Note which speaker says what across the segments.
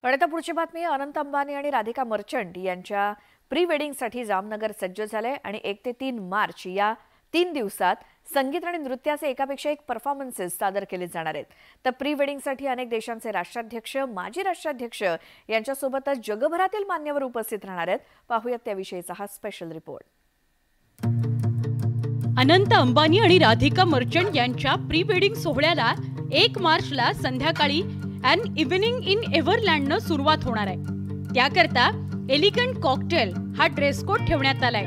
Speaker 1: पण आता पुढची बातमी अनंत अंबानी आणि राधिका मर्चंट यांच्या प्री वेडिंगसाठी जामनगर सज्ज झाले आणि 1 ते 3 मार्च या 3 दिवसात संगीत आणि नृत्याचे एकापेक्षा एक परफॉर्मन्सेस सादर केले जाणार आहेत। तर प्री वेडिंगसाठी अनेक देशांचे राष्ट्राध्यक्ष, माजी राष्ट्राध्यक्ष यांच्यासोबतच जगभरातील मान्यवर उपस्थित राहणार आहेत। पाहूयात त्याविषयीचा हा स्पेशल रिपोर्ट।
Speaker 2: अनंत अंबानी आणि राधिका मर्चंट यांच्या प्री वेडिंग सोहळ्याला 1 मार्चला संध्याकाळी एन इव्हनिंग इन एव्हरलँडनं सुरुवात होणार आहे। त्याकरता एलिगंट कॉकटेल हा ड्रेस कोड ठेवण्यात आलाय।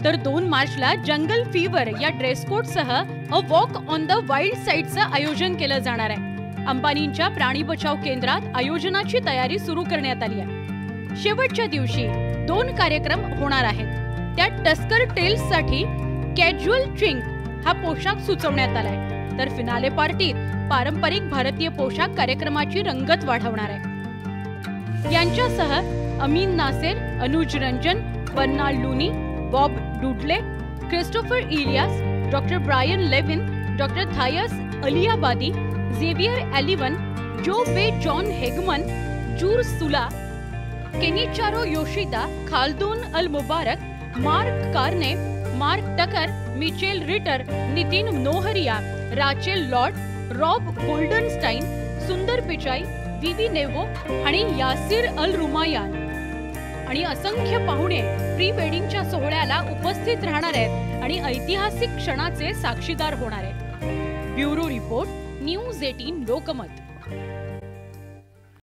Speaker 2: तर 2 मार्चला जंगल फीवर या ड्रेस कोडसह a walk on the wild साईडचं आयोजन केलं जाणार आहे। अंबानींच्या प्राणी बचाव केंद्रात आयोजनाची तयारी सुरू करण्यात आली आहे। शेवटच्या दिवशी 2 कार्यक्रम होणार आहेत। त्यात टस्कर टेल्ससाठी कॅज्युअल ट्रिंक हा पोशाख सुचवण्यात आलाय। तर फिनाले पार्टीत पारंपरिक भारतीय पोशाख कार्यक्रमाची रंगत वाढवणार आहे। यांच्यासह Amin Nasser, Anuj Ranjan, Bernard Looney, Bob Dudley, Christopher Elias, doctor Brian Levine, doctor Thais Aliabadi, Xavier एलिवन, जो बे जॉन हेगमन, जूर सुला, Kenichiro Yoshida, Khaldoon Al Mubarak, Mark Carney, Mark Tucker, Michelle Ritter, Nitin Nohria, Rachel Lord, Rob Goldstein, Sundar Pichai, विवी नेवो आणि यासिर अल रुमायान आणि असंख्य पाहुणे pre वेडिंगच्या सोहळ्याला उपस्थित राहणार आहेत आणि ऐतिहासिक क्षणाचे साक्षीदार होणार आहेत। Bureau report, news 18 Lokmat.